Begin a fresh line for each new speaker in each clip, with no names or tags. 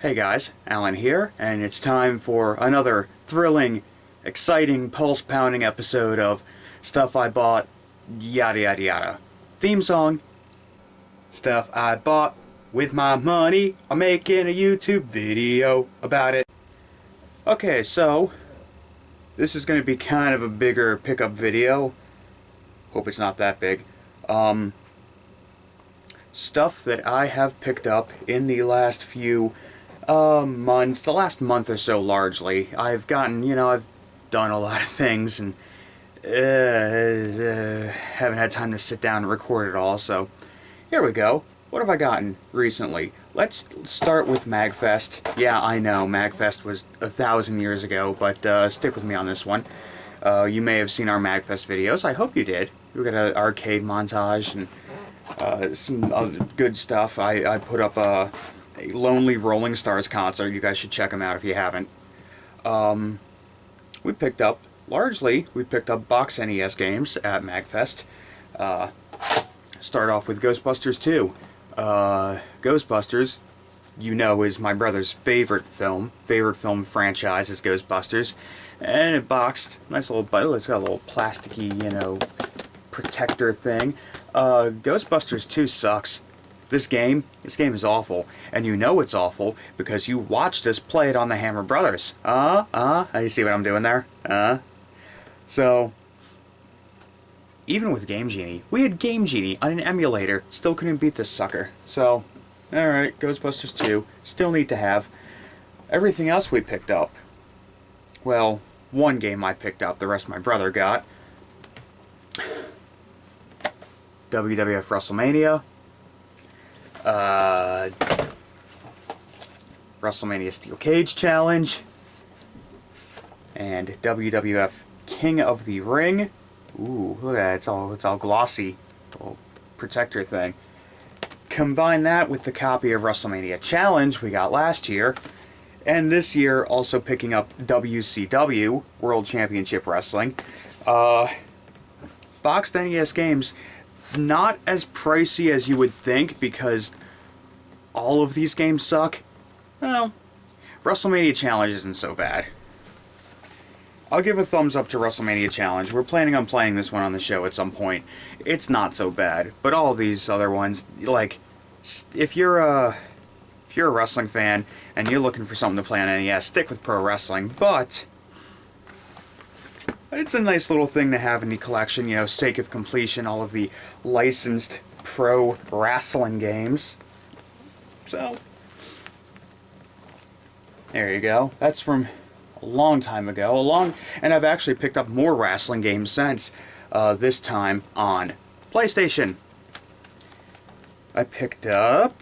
Hey guys, Alan here, and it's time for another thrilling, exciting, pulse-pounding episode of Stuff I Bought, Yada Yada Yada. Theme song, Stuff I Bought with my money, I'm making a YouTube video about it. Okay, so, this is going to be kind of a bigger pickup video. Hope it's not that big. Stuff that I have picked up in the last few months, the last month or so largely. I've gotten, I've done a lot of things and haven't had time to sit down and record it all, so here we go. What have I gotten recently? Let's start with MagFest. Yeah, I know, MagFest was 1,000 years ago, but stick with me on this one. You may have seen our MagFest videos. I hope you did. We got an arcade montage and some other good stuff. I put up a Lonely Rolling Stars concert. You guys should check them out if you haven't. We picked up box NES games at MagFest. Start off with Ghostbusters 2. Ghostbusters, is my brother's favorite film franchise is Ghostbusters. And it boxed, nice little bottle. It's got a little plasticky, protector thing. Ghostbusters 2 sucks. This game is awful, and you know it's awful because you watched us play it on the Hammer Brothers. You see what I'm doing there? So, even with Game Genie, we had Game Genie on an emulator, still couldn't beat this sucker. So, alright, Ghostbusters 2, still need to have. Everything else we picked up, well, one game I picked up, the rest my brother got. WWF WrestleMania. WrestleMania Steel Cage Challenge, and WWF King of the Ring. Ooh, look at that, it's all glossy, little protector thing. Combine that with the copy of WrestleMania Challenge we got last year, and this year also picking up WCW, World Championship Wrestling. Boxed NES games, not as pricey as you would think because all of these games suck. Well, WrestleMania Challenge isn't so bad. I'll give a thumbs up to WrestleMania Challenge. We're planning on playing this one on the show at some point. It's not so bad, but all these other ones, like, if you're a wrestling fan and you're looking for something to play on NES, stick with pro wrestling, but it's a nice little thing to have in the collection, sake of completion, all of the licensed pro wrestling games. So, there you go. That's from a long time ago. And I've actually picked up more wrestling games since, this time on PlayStation. I picked up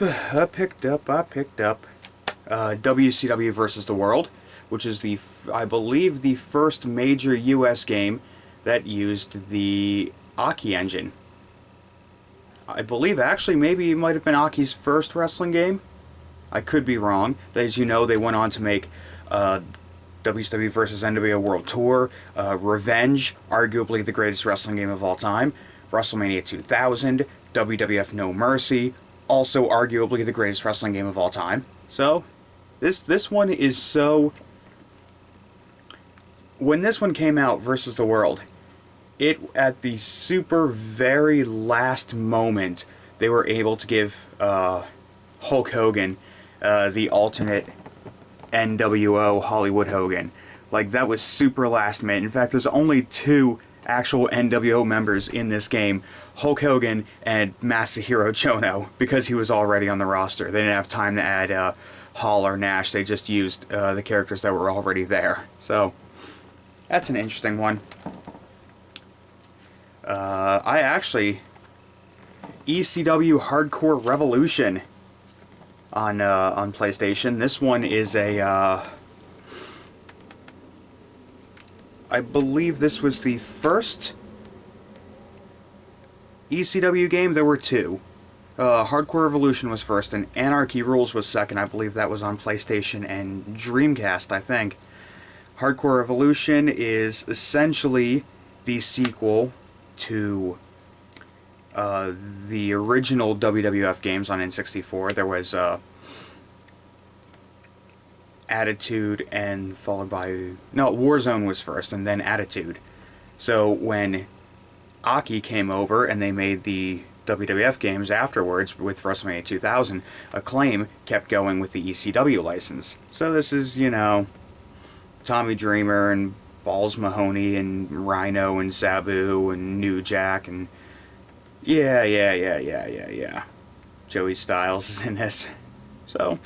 WCW versus the World, which is I believe the first major US game that used the Aki engine. I believe actually maybe it might have been Aki's first wrestling game. I could be wrong. As you know, they went on to make WCW vs. NWO World Tour, Revenge, arguably the greatest wrestling game of all time, WrestleMania 2000, WWF No Mercy, also arguably the greatest wrestling game of all time. So, this one is so... When this one came out, Versus the World, at the super very last moment, they were able to give Hulk Hogan the alternate NWO Hollywood Hogan. Like, that was super last minute. In fact, there's only two actual NWO members in this game, Hulk Hogan and Masahiro Chono, because he was already on the roster. They didn't have time to add Hall or Nash. They just used the characters that were already there. So, that's an interesting one. ECW Hardcore Revolution on PlayStation. This one is I believe this was the first ECW game. There were two. Hardcore Revolution was first, and Anarchy Rules was second. I believe that was on PlayStation and Dreamcast, I think. Hardcore Revolution is essentially the sequel to the original WWF games on N64. There was Attitude, and followed by... No, Warzone was first, and then Attitude. So when Aki came over and they made the WWF games afterwards with WrestleMania 2000, Acclaim kept going with the ECW license. So this is, you know, Tommy Dreamer and Balls Mahoney and Rhino and Sabu and New Jack and... Yeah. Joey Styles is in this. So,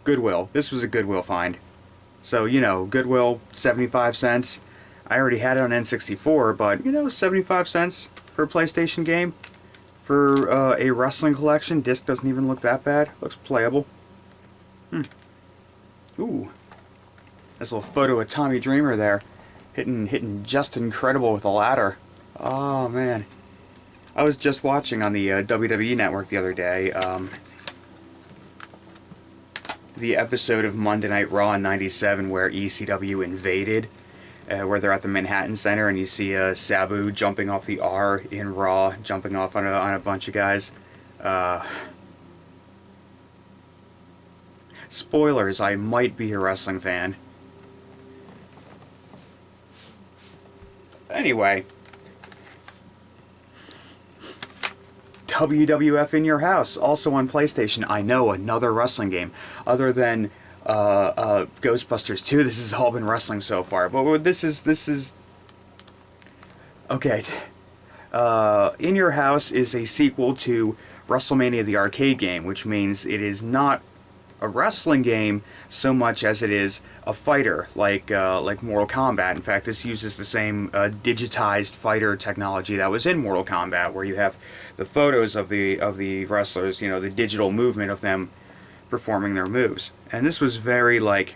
Goodwill. This was a Goodwill find. So, you know, Goodwill, 75 cents. I already had it on N64, but, you know, 75 cents for a PlayStation game. For a wrestling collection, disc doesn't even look that bad. Looks playable. Ooh. Nice little photo of Tommy Dreamer there. Hitting just incredible with a ladder. Oh, man. I was just watching on the WWE Network the other day, the episode of Monday Night Raw in '97 where ECW invaded, where they're at the Manhattan Center and you see Sabu jumping off the R in Raw, jumping off on a bunch of guys. Spoilers, I might be a wrestling fan. Anyway. WWF in Your House, also on PlayStation. I know, another wrestling game. Other than Ghostbusters 2, this has all been wrestling so far. But this is... Okay. In Your House is a sequel to WrestleMania the arcade game, which means it is not a wrestling game so much as it is a fighter, like Mortal Kombat. In fact, this uses the same digitized fighter technology that was in Mortal Kombat, where you have the photos of the wrestlers, you know, the digital movement of them performing their moves. And this was very, like,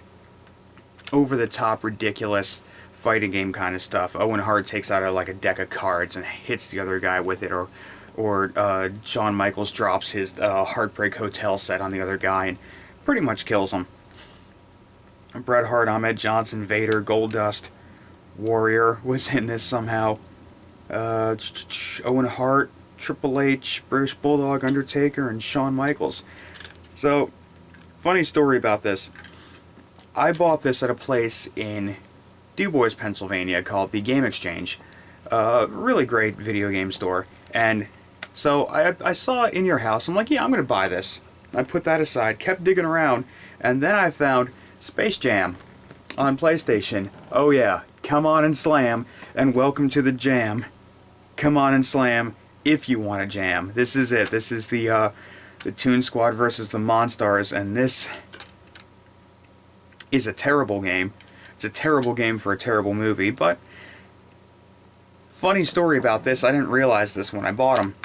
over-the-top, ridiculous fighting game kind of stuff. Owen Hart takes out like a deck of cards and hits the other guy with it, or Shawn Michaels drops his Heartbreak Hotel set on the other guy and pretty much kills him. Bret Hart, Ahmed Johnson, Vader, Goldust, Warrior was in this somehow. Owen Hart, Triple H, British Bulldog, Undertaker, and Shawn Michaels. So, funny story about this. I bought this at a place in DuBois, Pennsylvania called the Game Exchange. Really great video game store. And so I saw In Your House. I'm like, yeah, I'm going to buy this. I put that aside, kept digging around, and then I found Space Jam on PlayStation. Oh yeah, come on and slam, and welcome to the jam. Come on and slam if you want to jam. This is it. This is the Toon Squad versus the Monstars, and this is a terrible game. It's a terrible game for a terrible movie, but funny story about this, I didn't realize this when I bought them,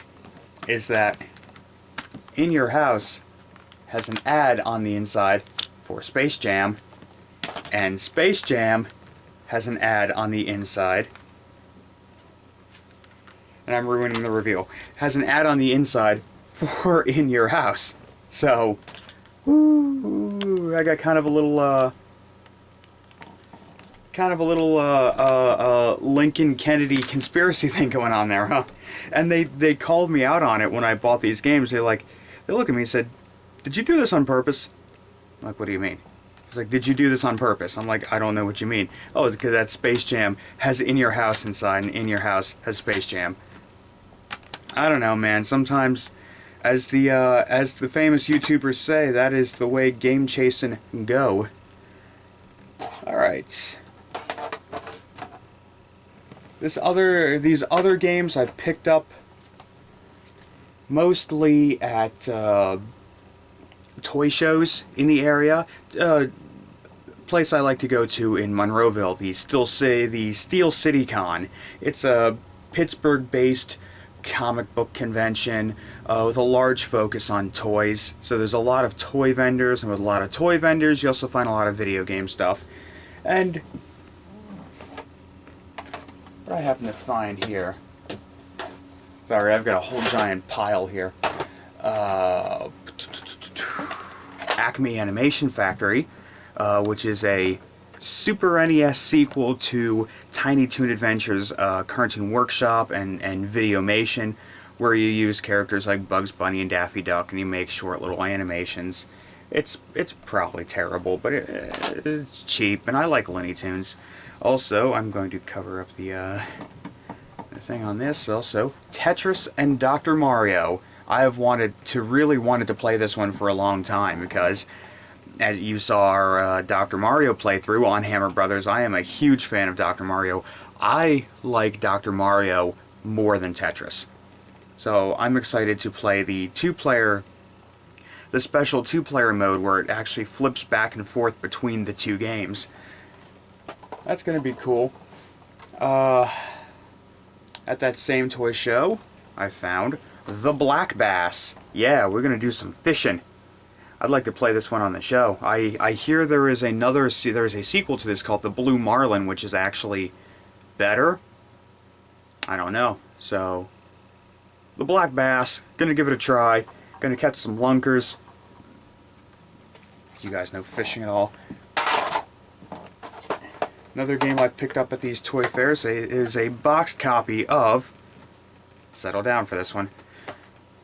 is that In Your House has an ad on the inside for Space Jam, and Space Jam has an ad on the inside, and I'm ruining the reveal, has an ad on the inside for In Your House. So, I got kind of a little Lincoln Kennedy conspiracy thing going on there, huh? And they called me out on it when I bought these games. They look at me and said, "Did you do this on purpose?" I'm like, "What do you mean?" It's like, "Did you do this on purpose?" I'm like, "I don't know what you mean." "Oh, it's because that Space Jam has In Your House inside, and In Your House has Space Jam." I don't know, man. Sometimes, as the famous YouTubers say, that is the way game chasing go. All right. These other games I picked up mostly at toy shows in the area. Place I like to go to in Monroeville, the Steel City Con. It's a Pittsburgh-based comic book convention with a large focus on toys. So there's a lot of toy vendors, and with a lot of toy vendors, you also find a lot of video game stuff. And what I happen to find here, sorry, I've got a whole giant pile here. Acme Animation Factory, which is a Super NES sequel to Tiny Toon Adventures, Cartoon Workshop and Videomation, where you use characters like Bugs Bunny and Daffy Duck and you make short little animations. It's probably terrible, but it's cheap, and I like Looney Tunes. Also, I'm going to cover up the thing on this. Also, Tetris and Dr. Mario. I have really wanted to play this one for a long time because, as you saw our Dr. Mario playthrough on Hammer Brothers, I am a huge fan of Dr. Mario. I like Dr. Mario more than Tetris. So I'm excited to play the special two-player mode where it actually flips back and forth between the two games. That's going to be cool. At that same toy show, I found the Black Bass. Yeah, we're going to do some fishing. I'd like to play this one on the show. I hear there is a sequel to this called the Blue Marlin, which is actually better. I don't know. So, the Black Bass, gonna give it a try. Gonna catch some lunkers. You guys know fishing at all. Another game I've picked up at these toy fairs is a boxed copy of, settle down for this one,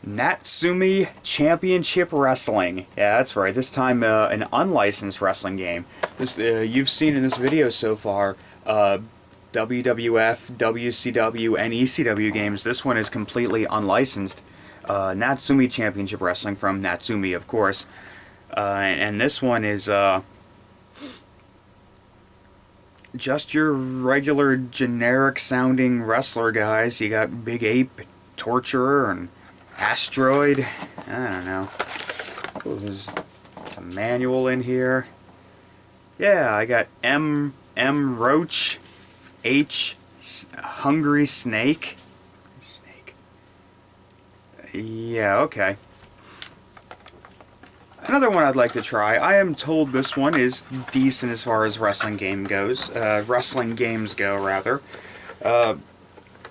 Natsumi Championship Wrestling. Yeah, that's right. This time an unlicensed wrestling game. This you've seen in this video so far WWF, WCW, and ECW games. This one is completely unlicensed. Natsumi Championship Wrestling from Natsumi, of course. And this one is just your regular generic sounding wrestler guys. You got Big Ape, Torturer, and Asteroid. I don't know. Oh, there's a manual in here. Yeah, I got M Roach, H Hungry Snake. Yeah, okay. Another one I'd like to try. I am told this one is decent as far as wrestling games go, rather.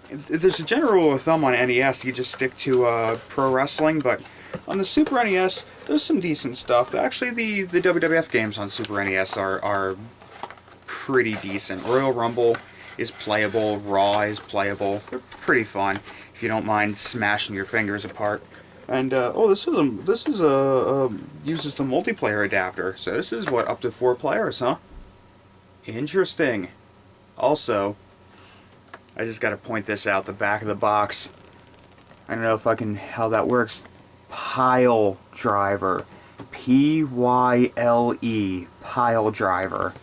There's a general rule of thumb on NES, you just stick to pro wrestling, but on the Super NES, there's some decent stuff. Actually, the WWF games on Super NES are pretty decent. Royal Rumble is playable, Raw is playable. They're pretty fun if you don't mind smashing your fingers apart. And oh, this is uses the multiplayer adapter. So this is what, up to 4 players, huh? Interesting. Also, I just got to point this out, the back of the box. I don't know if how that works. Pile driver, P-Y-L-E, pile driver,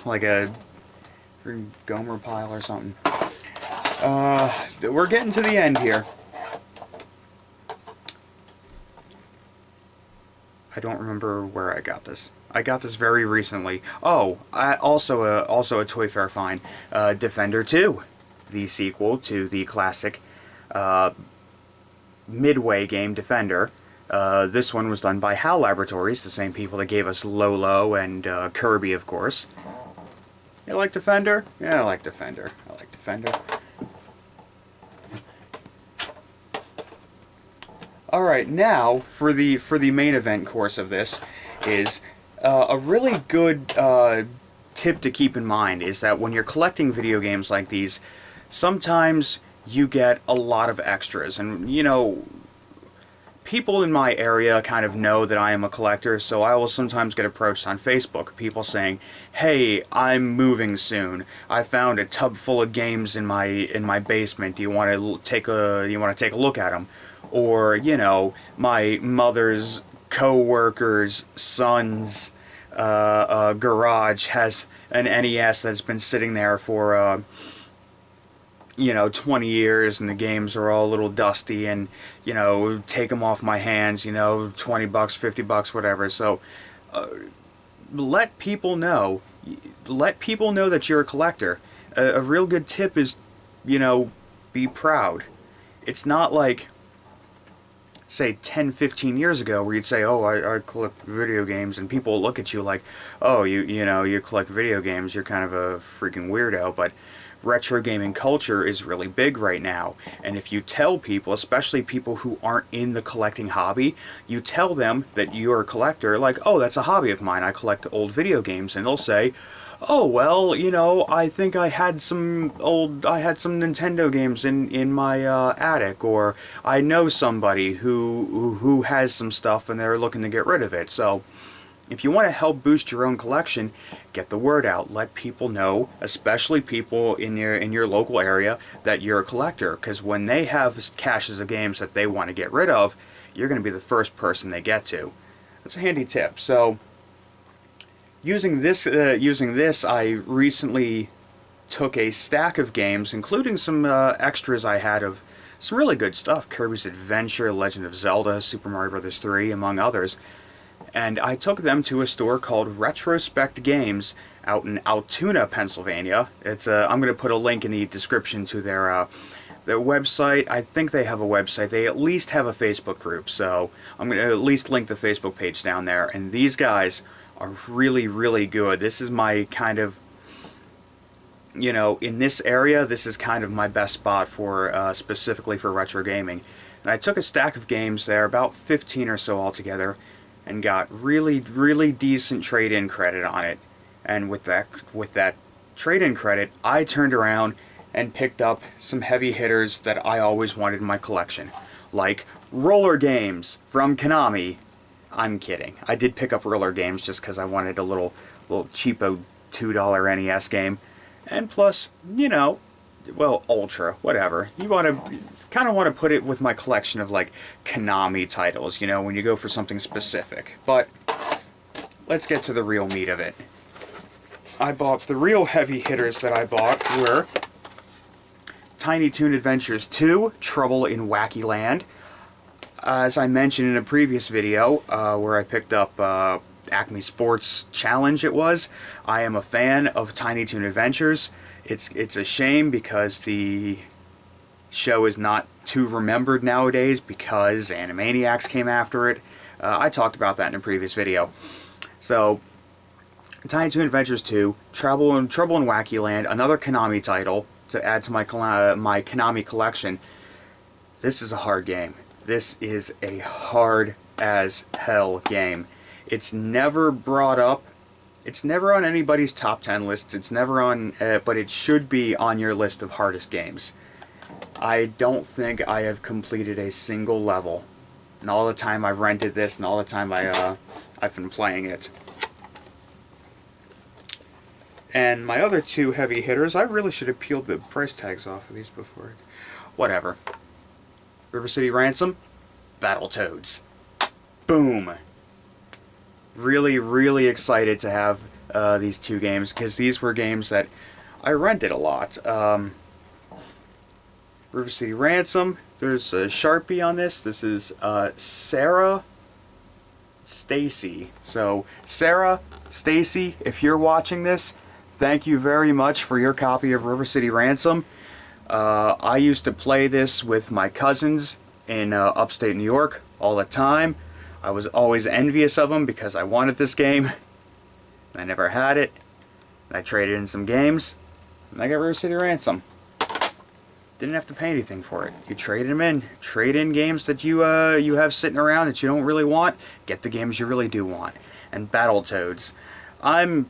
like a Gomer pile or something. We're getting to the end here. I don't remember where I got this. I got this very recently. Oh, also a Toy Fair find. Defender 2, the sequel to the classic Midway game Defender. This one was done by HAL Laboratories, the same people that gave us Lolo and Kirby, of course. You like Defender? Yeah, I like Defender. I like Defender. Alright, now for the main event course of this is a really good tip to keep in mind is that when you're collecting video games like these, sometimes you get a lot of extras. And, you know, people in my area kind of know that I am a collector, so I will sometimes get approached on Facebook. People saying, "Hey, I'm moving soon. I found a tub full of games in my basement. Do you want to take a look at them?" Or, you know, my mother's co-worker's son's garage has an NES that's been sitting there for, you know, 20 years, and the games are all a little dusty, and, you know, take them off my hands, you know, 20 bucks, 50 bucks, whatever. So, let people know that you're a collector. A real good tip is, you know, be proud. It's not like, say, 10, 15 years ago, where you'd say, "Oh, I collect video games," and people look at you like, "Oh, you know, you collect video games, you're kind of a freaking weirdo." But retro gaming culture is really big right now, and if you tell people, especially people who aren't in the collecting hobby, you tell them that you're a collector, like, "Oh, that's a hobby of mine, I collect old video games," and they'll say, oh, well, you know, I think I had some Nintendo games in my attic, or I know somebody who has some stuff and they're looking to get rid of it. So if you want to help boost your own collection, get the word out. Let people know, especially people in your local area, that you're a collector. Because when they have caches of games that they want to get rid of, you're going to be the first person they get to. That's a handy tip. So using this, I recently took a stack of games, including some extras I had of some really good stuff: Kirby's Adventure, Legend of Zelda, Super Mario Bros. 3, among others. And I took them to a store called Retrospect Games out in Altoona, Pennsylvania. It's I'm going to put a link in the description to their website. I think they have a website. They at least have a Facebook group, so I'm going to at least link the Facebook page down there. And these guys are really, really good. This is my kind of, you know, in this area, this is kind of my best spot for specifically for retro gaming. And I took a stack of games there, about 15 or so altogether, and got really, really decent trade-in credit on it. And with that trade-in credit, I turned around and picked up some heavy hitters that I always wanted in my collection, like Roller Games from Konami. I'm kidding. I did pick up Roller Games just because I wanted a little cheapo $2 NES game, and plus, you know, well, Ultra, whatever. You kind of want to put it with my collection of like Konami titles, you know, when you go for something specific. But let's get to the real meat of it. The real heavy hitters that I bought were Tiny Toon Adventures 2, Trouble in Wacky Land. As I mentioned in a previous video, where I picked up Acme Sports Challenge, I am a fan of Tiny Toon Adventures. It's a shame because the show is not too remembered nowadays because Animaniacs came after it. I talked about that in a previous video. So, Tiny Toon Adventures 2, Trouble in Wacky Land, another Konami title to add to my Konami collection. This is a hard game. This is a hard as hell game. It's never brought up. It's never on anybody's top 10 lists. It's never on, but it should be on your list of hardest games. I don't think I have completed a single level. And all the time I've rented this, and all the time I've been playing it. And my other two heavy hitters, I really should have peeled the price tags off of these before. Whatever. River City Ransom, Battletoads. Boom! Really, really excited to have these two games, because these were games that I rented a lot. River City Ransom, there's a Sharpie on this. This is Sarah Stacy. So, Sarah, Stacy, if you're watching this, thank you very much for your copy of River City Ransom. I used to play this with my cousins in upstate New York all the time. I was always envious of them because I wanted this game. I never had it. I traded in some games, and I got River City Ransom. Didn't have to pay anything for it. You trade them in. Trade in games that you have sitting around that you don't really want. Get the games you really do want. And Battletoads. I'm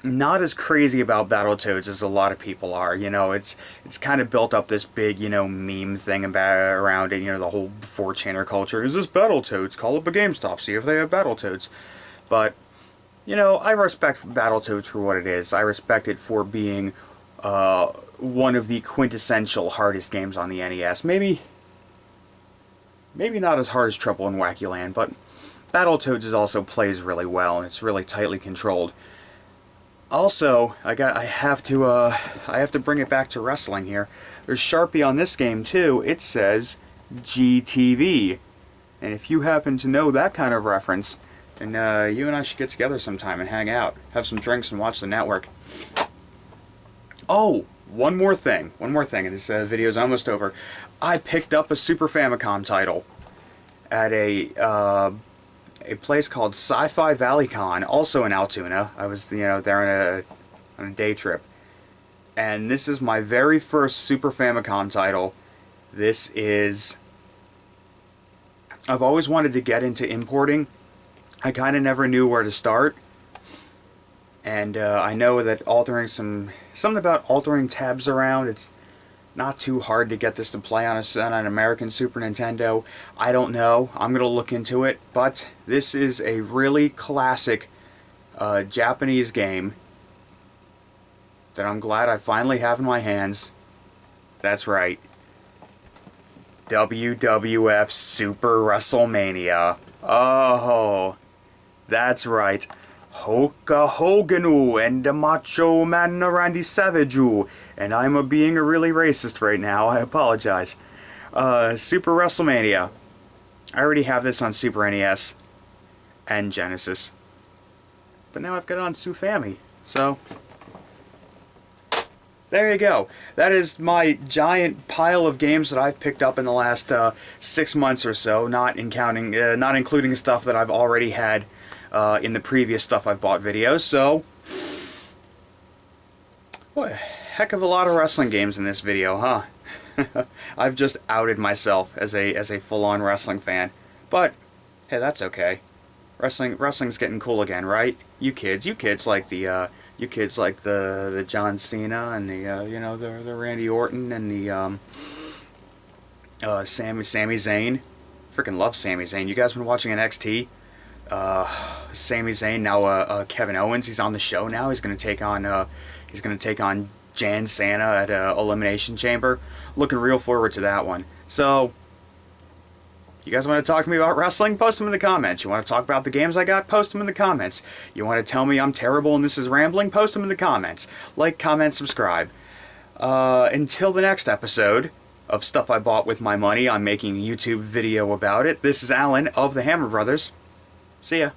not as crazy about Battletoads as a lot of people are. You know, it's kind of built up this big, you know, meme thing around it. You know, the whole 4chaner culture. Is this Battletoads? Call up a GameStop, see if they have Battletoads. But, you know, I respect Battletoads for what it is. I respect it for being one of the quintessential hardest games on the NES. Maybe not as hard as Trouble in Wacky Land, but Battletoads also plays really well, and it's really tightly controlled. Also, I have to bring it back to wrestling here. There's Sharpie on this game too. It says GTV, and if you happen to know that kind of reference, then you and I should get together sometime and hang out, have some drinks, and watch the network. Oh, one more thing, and this video's almost over. I picked up a Super Famicom title at a place called Sci-Fi Valley Con, also in Altoona. I was, you know, there on a day trip. And this is my very first Super Famicom title. I've always wanted to get into importing. I kind of never knew where to start. And I know that something about altering tabs around, it's not too hard to get this to play on an American Super Nintendo. I don't know. I'm going to look into it. But this is a really classic Japanese game that I'm glad I finally have in my hands. That's right. WWF Super WrestleMania. Oh, that's right. Hulka Hogan and the Macho Man Randy Savage, and I'm being a really racist right now. I apologize. Super WrestleMania. I already have this on Super NES and Genesis, but now I've got it on Sufami. So there you go. That is my giant pile of games that I've picked up in the last 6 months or so, not including stuff that I've already had in the previous stuff I've bought videos. So, what a heck of a lot of wrestling games in this video, huh? I've just outed myself as a full-on wrestling fan, but hey, that's okay. Wrestling's getting cool again, right? You kids like the John Cena and the Randy Orton and the Sami Zayn. Freaking love Sami Zayn. You guys been watching NXT? Sami Zayn, now Kevin Owens, he's on the show now. He's gonna take on Jan Sana at Elimination Chamber. Looking real forward to that one. So, you guys want to talk to me about wrestling? Post them in the comments. You want to talk about the games I got? Post them in the comments. You want to tell me I'm terrible and this is rambling? Post them in the comments. Like, comment, subscribe. Until the next episode of Stuff I Bought With My Money, I'm making a YouTube video about it. This is Alan of the Hammer Brothers. See ya.